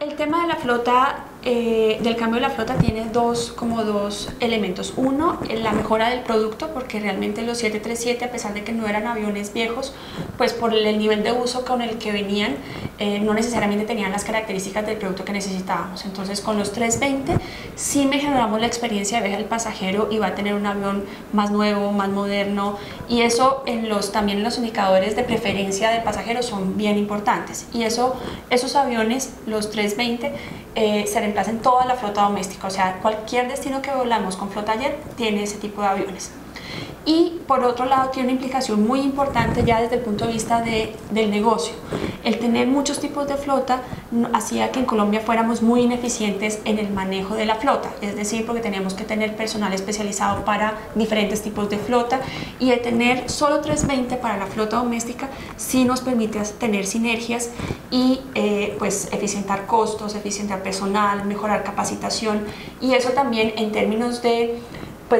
El tema de la flota, del cambio de la flota tiene dos elementos. Uno, la mejora del producto, porque realmente los 737, a pesar de que no eran aviones viejos, pues por el nivel de uso con el que venían, no necesariamente tenían las características del producto que necesitábamos. Entonces con los 320 sí mejoramos la experiencia de viaje del pasajero y va a tener un avión más nuevo, más moderno, y eso también en los indicadores de preferencia del pasajero son bien importantes. Y esos aviones, los 320, se reemplazan toda la flota doméstica, o sea, cualquier destino que volamos con flota jet tiene ese tipo de aviones. Y por otro lado tiene una implicación muy importante ya desde el punto de vista del negocio. El tener muchos tipos de flota hacía que en Colombia fuéramos muy ineficientes en el manejo de la flota, es decir, porque teníamos que tener personal especializado para diferentes tipos de flota, y el tener solo 320 para la flota doméstica sí nos permite tener sinergias y pues eficientar costos, eficientar personal, mejorar capacitación, y eso también en términos de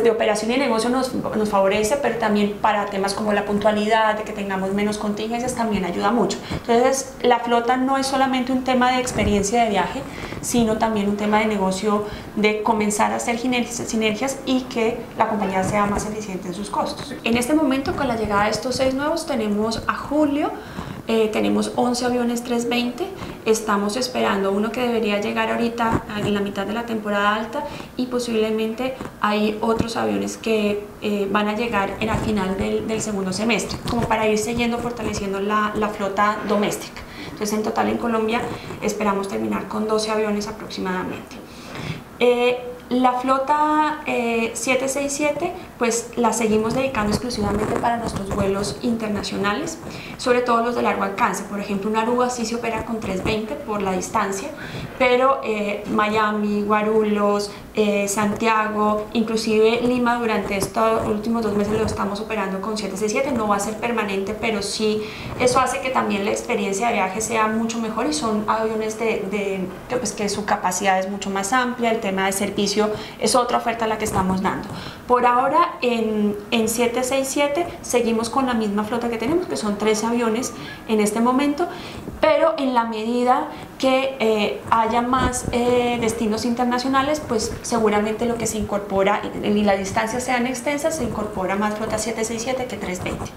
operación y negocio nos favorece, pero también para temas como la puntualidad, de que tengamos menos contingencias, también ayuda mucho. Entonces la flota no es solamente un tema de experiencia de viaje, sino también un tema de negocio, de comenzar a hacer sinergias y que la compañía sea más eficiente en sus costos. En este momento, con la llegada de estos 6 nuevos, tenemos a julio, tenemos 11 aviones 320, estamos esperando uno que debería llegar ahorita en la mitad de la temporada alta, y posiblemente hay otros aviones que van a llegar al final del segundo semestre, como para ir siguiendo fortaleciendo la flota doméstica. Entonces en total en Colombia esperamos terminar con 12 aviones aproximadamente. La flota 767 pues la seguimos dedicando exclusivamente para nuestros vuelos internacionales, sobre todo los de largo alcance. Por ejemplo, una Aruba sí se opera con 320 por la distancia, pero Miami, Guarulhos, Santiago, inclusive Lima, durante estos últimos 2 meses lo estamos operando con 767. No va a ser permanente, pero sí eso hace que también la experiencia de viaje sea mucho mejor, y son aviones que su capacidad es mucho más amplia. El tema de servicio es otra oferta a la que estamos dando. Por ahora en 767 seguimos con la misma flota que tenemos, que son 3 aviones en este momento, pero en la medida que haya más destinos internacionales, pues seguramente lo que se incorpora, y las distancias sean extensas, se incorpora más flota 767 que 320.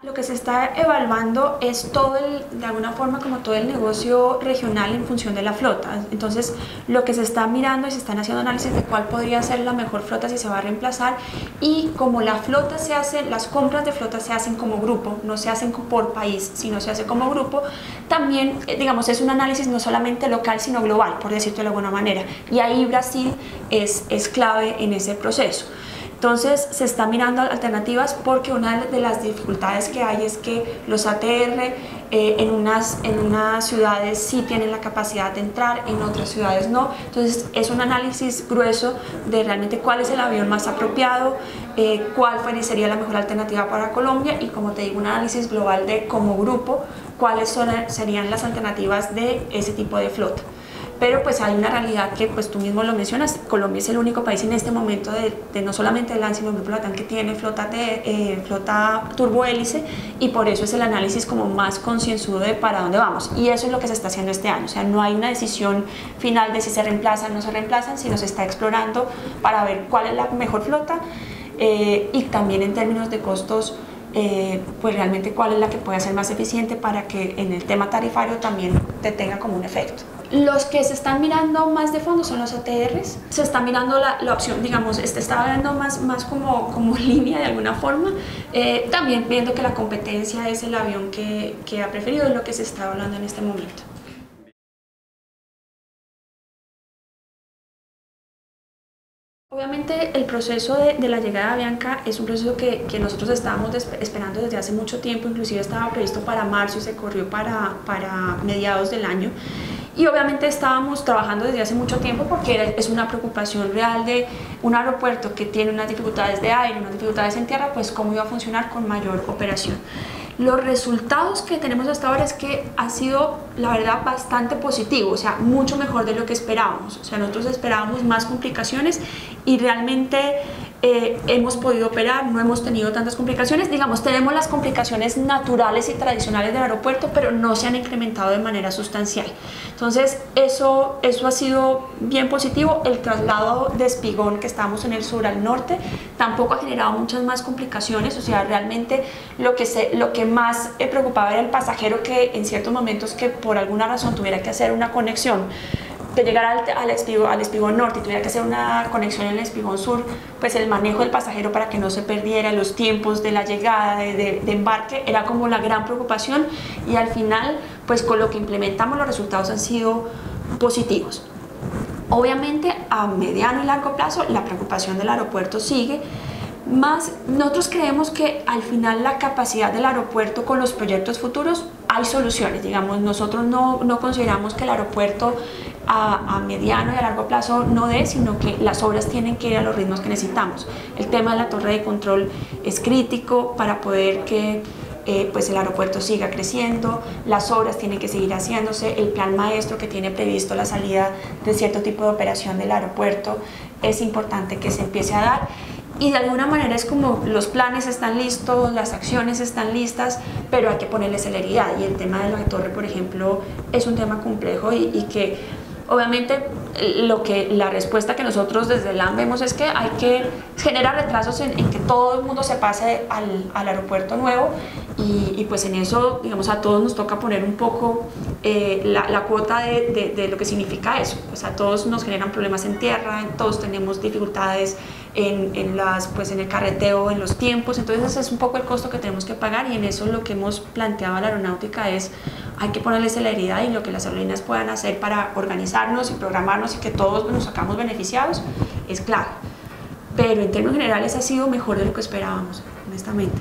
Lo que se está evaluando es de alguna forma, como todo el negocio regional en función de la flota. Entonces lo que se está mirando, y se están haciendo análisis de cuál podría ser la mejor flota si se va a reemplazar, y como la flota se hace, las compras de flota se hacen como grupo, no se hacen por país, sino se hace como grupo, también digamos es un análisis no solamente local sino global, por decirlo de alguna manera, y ahí Brasil es clave en ese proceso. Entonces se está mirando alternativas, porque una de las dificultades que hay es que los ATR en unas ciudades sí tienen la capacidad de entrar, en otras ciudades no. Entonces es un análisis grueso de realmente cuál es el avión más apropiado, cuál sería la mejor alternativa para Colombia, y como te digo, un análisis global de como grupo cuáles serían las alternativas de ese tipo de flota. Pero pues hay una realidad que pues tú mismo lo mencionas. Colombia es el único país en este momento de no solamente de LAN, sino el Grupo LATAM, que tiene flota turbohélice, y por eso es el análisis como más concienzudo de para dónde vamos, y eso es lo que se está haciendo este año. O sea, no hay una decisión final de si se reemplazan o no se reemplazan, sino se está explorando para ver cuál es la mejor flota, y también en términos de costos, pues realmente cuál es la que puede ser más eficiente, para que en el tema tarifario también te tenga como un efecto. Los que se están mirando más de fondo son los ATRs. Se está mirando la opción, digamos, está viendo más como línea de alguna forma, también viendo que la competencia es el avión que ha preferido, es lo que se está hablando en este momento. Obviamente el proceso de la llegada de Avianca es un proceso que nosotros estábamos esperando desde hace mucho tiempo, inclusive estaba previsto para marzo y se corrió para mediados del año. Y obviamente estábamos trabajando desde hace mucho tiempo, porque es una preocupación real de un aeropuerto que tiene unas dificultades de aire, unas dificultades en tierra, pues cómo iba a funcionar con mayor operación. Los resultados que tenemos hasta ahora es que ha sido, la verdad, bastante positivo, o sea, mucho mejor de lo que esperábamos. O sea, nosotros esperábamos más complicaciones, y realmente hemos podido operar, no hemos tenido tantas complicaciones. Digamos, tenemos las complicaciones naturales y tradicionales del aeropuerto, pero no se han incrementado de manera sustancial. Entonces, eso ha sido bien positivo. El traslado de Espigón, que estamos en el sur al norte, tampoco ha generado muchas más complicaciones. O sea, realmente lo que más preocupaba era el pasajero, que en ciertos momentos que por alguna razón tuviera que hacer una conexión, que llegara al Espigón norte y tuviera que hacer una conexión en el Espigón sur, pues el manejo del pasajero para que no se perdiera, los tiempos de la llegada, de embarque, era como la gran preocupación, y al final, pues con lo que implementamos los resultados han sido positivos. Obviamente a mediano y largo plazo la preocupación del aeropuerto sigue. Más, nosotros creemos que al final la capacidad del aeropuerto con los proyectos futuros hay soluciones. Digamos, nosotros no consideramos que el aeropuerto a mediano y a largo plazo no dé, sino que las obras tienen que ir a los ritmos que necesitamos. El tema de la torre de control es crítico para poder que pues el aeropuerto siga creciendo, las obras tienen que seguir haciéndose, el plan maestro que tiene previsto la salida de cierto tipo de operación del aeropuerto es importante que se empiece a dar. Y de alguna manera es como los planes están listos, las acciones están listas, pero hay que ponerle celeridad, y el tema de la torre, por ejemplo, es un tema complejo y que obviamente la respuesta que nosotros desde el AM vemos es que hay que generar retrasos en que todo el mundo se pase al aeropuerto nuevo, y pues en eso, digamos, a todos nos toca poner un poco la cuota de lo que significa eso. Pues a todos nos generan problemas en tierra, todos tenemos dificultades en el carreteo, en los tiempos. Entonces ese es un poco el costo que tenemos que pagar, y en eso lo que hemos planteado a la aeronáutica es hay que ponerle celeridad, y lo que las aerolíneas puedan hacer para organizarnos y programarnos y que todos nos sacamos beneficiados es claro. Pero en términos generales ha sido mejor de lo que esperábamos, honestamente.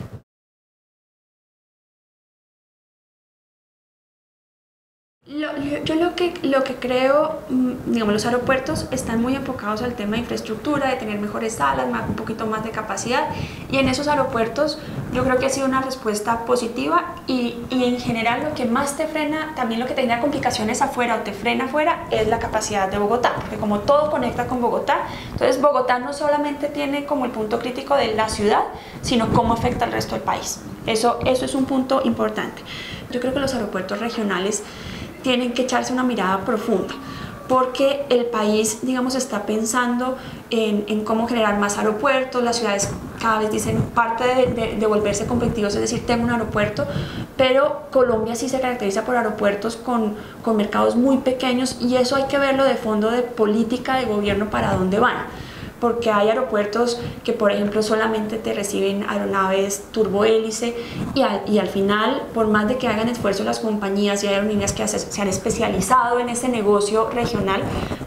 Yo lo que creo, digamos, los aeropuertos están muy enfocados al tema de infraestructura, de tener mejores salas, un poquito más de capacidad, y en esos aeropuertos yo creo que ha sido una respuesta positiva, y en general lo que más te frena, también lo que te genera complicaciones afuera o te frena afuera, es la capacidad de Bogotá, porque como todo conecta con Bogotá, entonces Bogotá no solamente tiene como el punto crítico de la ciudad, sino cómo afecta al resto del país. Eso es un punto importante. Yo creo que los aeropuertos regionales tienen que echarse una mirada profunda, porque el país, digamos, está pensando en cómo generar más aeropuertos. Las ciudades cada vez dicen parte de volverse competitivos, es decir, tengo un aeropuerto, pero Colombia sí se caracteriza por aeropuertos con mercados muy pequeños, y eso hay que verlo de fondo de política de gobierno para dónde van. Porque hay aeropuertos que, por ejemplo, solamente te reciben aeronaves turbohélice, y al final, por más de que hagan esfuerzo las compañías y hay aerolíneas que se han especializado en ese negocio regional,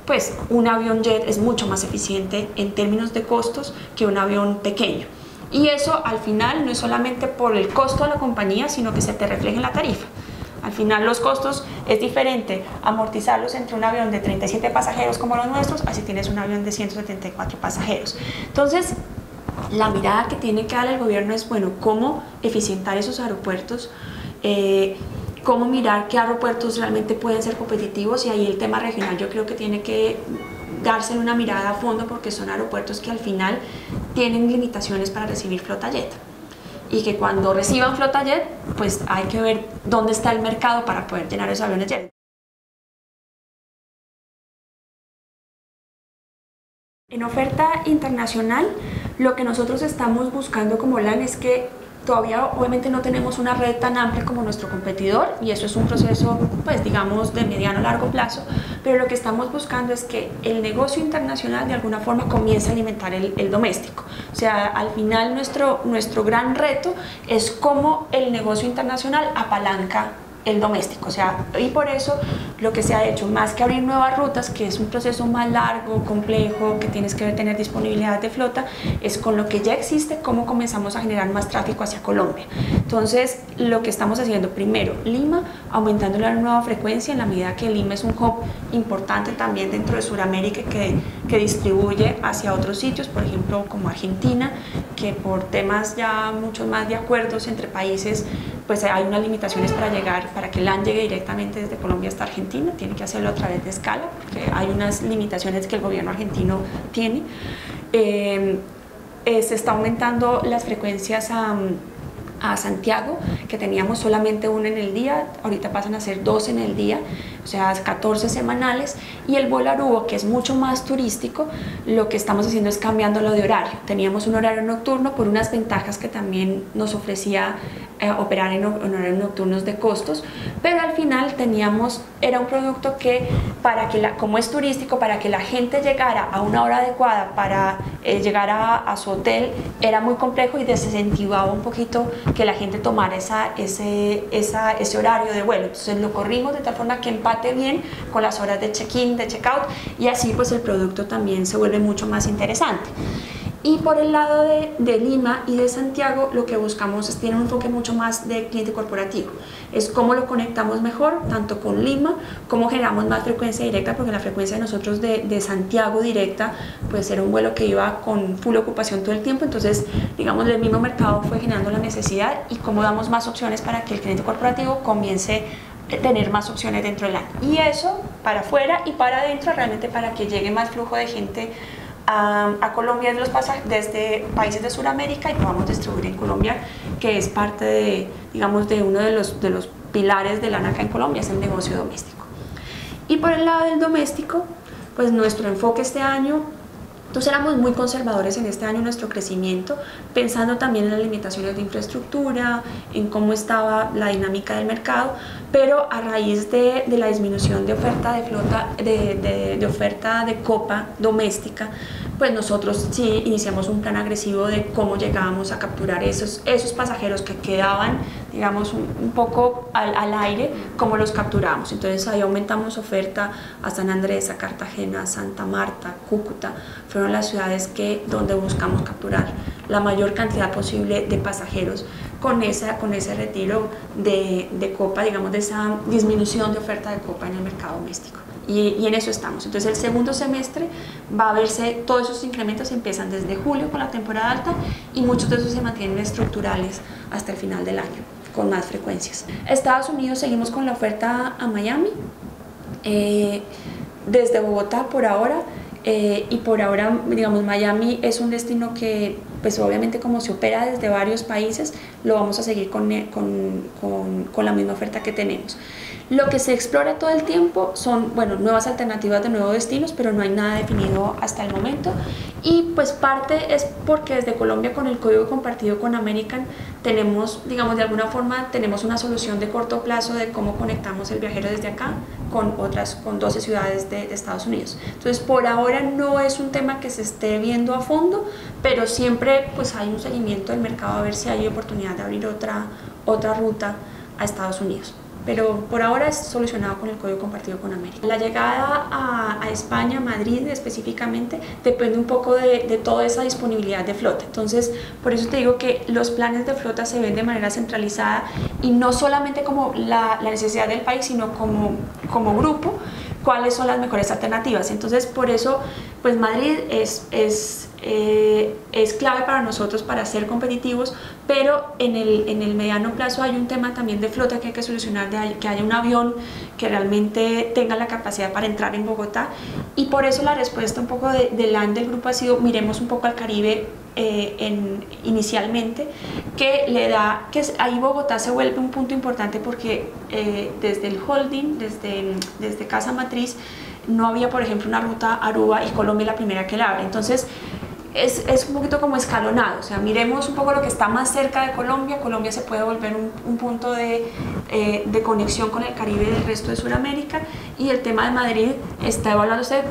pues un avión jet es mucho más eficiente en términos de costos que un avión pequeño. Y eso al final no es solamente por el costo de la compañía, sino que se te refleja en la tarifa. Al final los costos es diferente amortizarlos entre un avión de 37 pasajeros como los nuestros, así tienes un avión de 174 pasajeros. Entonces, la mirada que tiene que dar el gobierno es, bueno, cómo eficientar esos aeropuertos, cómo mirar qué aeropuertos realmente pueden ser competitivos, y ahí el tema regional yo creo que tiene que darse una mirada a fondo, porque son aeropuertos que al final tienen limitaciones para recibir flota jet, y que cuando reciban flota jet, pues hay que ver dónde está el mercado para poder llenar esos aviones jet. En oferta internacional, lo que nosotros estamos buscando como LAN es que todavía obviamente no tenemos una red tan amplia como nuestro competidor, y eso es un proceso, pues digamos, de mediano a largo plazo, pero lo que estamos buscando es que el negocio internacional de alguna forma comience a alimentar el doméstico. O sea, al final nuestro gran reto es cómo el negocio internacional apalanca el doméstico. O sea, y por eso lo que se ha hecho, más que abrir nuevas rutas, que es un proceso más largo, complejo, que tienes que tener disponibilidad de flota, es con lo que ya existe, cómo comenzamos a generar más tráfico hacia Colombia. Entonces, lo que estamos haciendo primero, Lima, aumentando la nueva frecuencia en la medida que Lima es un hub importante también dentro de Sudamérica, que distribuye hacia otros sitios, por ejemplo, como Argentina, que por temas ya mucho más de acuerdos entre países, pues hay unas limitaciones para llegar, para que LAN llegue directamente desde Colombia hasta Argentina, tiene que hacerlo a través de escala, porque hay unas limitaciones que el gobierno argentino tiene. se está aumentando las frecuencias a Santiago, que teníamos solamente una en el día, ahorita pasan a ser 2 en el día, o sea, 14 semanales, y el vuelo Aruba, que es mucho más turístico, lo que estamos haciendo es cambiándolo de horario. Teníamos un horario nocturno por unas ventajas que también nos ofrecía operar en horarios nocturnos de costos, pero al final era un producto que, como es turístico, para que la gente llegara a una hora adecuada para llegar a su hotel, era muy complejo y desincentivaba un poquito que la gente tomara ese horario de vuelo. Entonces lo corrimos de tal forma que empate bien con las horas de check-in, de check-out, y así pues el producto también se vuelve mucho más interesante. Y por el lado de Lima y de Santiago, lo que buscamos tiene un enfoque mucho más de cliente corporativo. Es cómo lo conectamos mejor, tanto con Lima, cómo generamos más frecuencia directa, porque la frecuencia de nosotros de Santiago directa, pues era un vuelo que iba con full ocupación todo el tiempo. Entonces, digamos, el mismo mercado fue generando la necesidad, y cómo damos más opciones para que el cliente corporativo comience a tener más opciones dentro del año. Y eso para afuera y para adentro, realmente para que llegue más flujo de gente a Colombia desde países de Sudamérica, y podamos distribuir en Colombia, que es parte de, digamos, de uno de los pilares de LAN acá en Colombia, es el negocio doméstico. Y por el lado del doméstico, pues nuestro enfoque este año, entonces éramos muy conservadores en este año nuestro crecimiento, pensando también en las limitaciones de infraestructura, en cómo estaba la dinámica del mercado, pero a raíz de la disminución de oferta de flota, de oferta de copa doméstica, pues nosotros sí iniciamos un plan agresivo de cómo llegábamos a capturar esos pasajeros que quedaban, digamos, un poco al aire, cómo los capturamos. Entonces ahí aumentamos oferta a San Andrés, a Cartagena, a Santa Marta, Cúcuta. Fueron las ciudades donde buscamos capturar la mayor cantidad posible de pasajeros con ese retiro de copa, digamos, de esa disminución de oferta de copa en el mercado doméstico. Y en eso estamos. Entonces el segundo semestre va a verse, todos esos incrementos empiezan desde julio con la temporada alta, y muchos de esos se mantienen estructurales hasta el final del año, con más frecuencias. Estados Unidos, seguimos con la oferta a Miami, desde Bogotá por ahora, y por ahora, digamos, Miami es un destino que, pues obviamente como se opera desde varios países, lo vamos a seguir con la misma oferta que tenemos. Lo que se explora todo el tiempo son, bueno, nuevas alternativas de nuevos destinos, pero no hay nada definido hasta el momento. Y pues parte es porque desde Colombia, con el código compartido con American, tenemos, digamos, de alguna forma tenemos una solución de corto plazo de cómo conectamos el viajero desde acá con 12 ciudades de Estados Unidos. Entonces por ahora no es un tema que se esté viendo a fondo, pero siempre pues hay un seguimiento del mercado a ver si hay oportunidad de abrir otra ruta a Estados Unidos. Pero por ahora es solucionado con el código compartido con América. La llegada a España, Madrid específicamente, depende un poco de toda esa disponibilidad de flota. Entonces, por eso te digo que los planes de flota se ven de manera centralizada, y no solamente como la necesidad del país, sino como grupo, cuáles son las mejores alternativas. Entonces, por eso, pues Madrid es clave para nosotros para ser competitivos, pero en el mediano plazo hay un tema también de flota que hay que solucionar, que haya un avión que realmente tenga la capacidad para entrar en Bogotá, y por eso la respuesta un poco de LAN del grupo ha sido: miremos un poco al Caribe inicialmente, que ahí Bogotá se vuelve un punto importante, porque desde el holding, desde Casa Matriz, no había, por ejemplo, una ruta Aruba, y Colombia es la primera que la abre. Entonces es un poquito como escalonado, o sea, miremos un poco lo que está más cerca de Colombia. Colombia se puede volver un punto de conexión con el Caribe y el resto de Sudamérica, y el tema de Madrid está evaluándose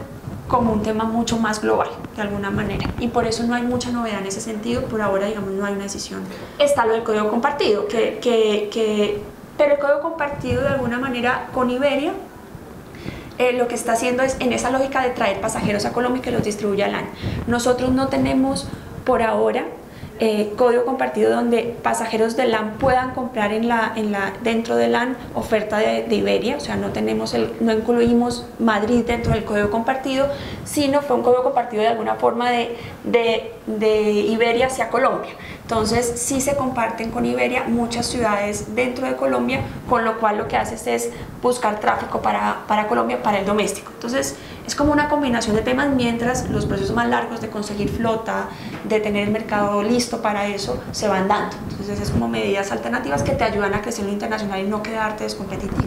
como un tema mucho más global, de alguna manera, y por eso no hay mucha novedad en ese sentido. Por ahora, digamos, no hay una decisión. Está lo del código compartido, pero el código compartido, de alguna manera, con Iberia, lo que está haciendo es en esa lógica de traer pasajeros a Colombia y que los distribuya LAN. Nosotros no tenemos por ahora código compartido donde pasajeros de LAN puedan comprar dentro de LAN oferta de Iberia, o sea, no incluimos Madrid dentro del código compartido, sino fue un código compartido de alguna forma de Iberia hacia Colombia. Entonces sí se comparten con Iberia muchas ciudades dentro de Colombia, con lo cual lo que haces es buscar tráfico para Colombia, para el doméstico. Entonces es como una combinación de temas, mientras los procesos más largos de conseguir flota, de tener el mercado listo para eso, se van dando. Entonces es como medidas alternativas que te ayudan a crecer en lo internacional y no quedarte descompetitivo.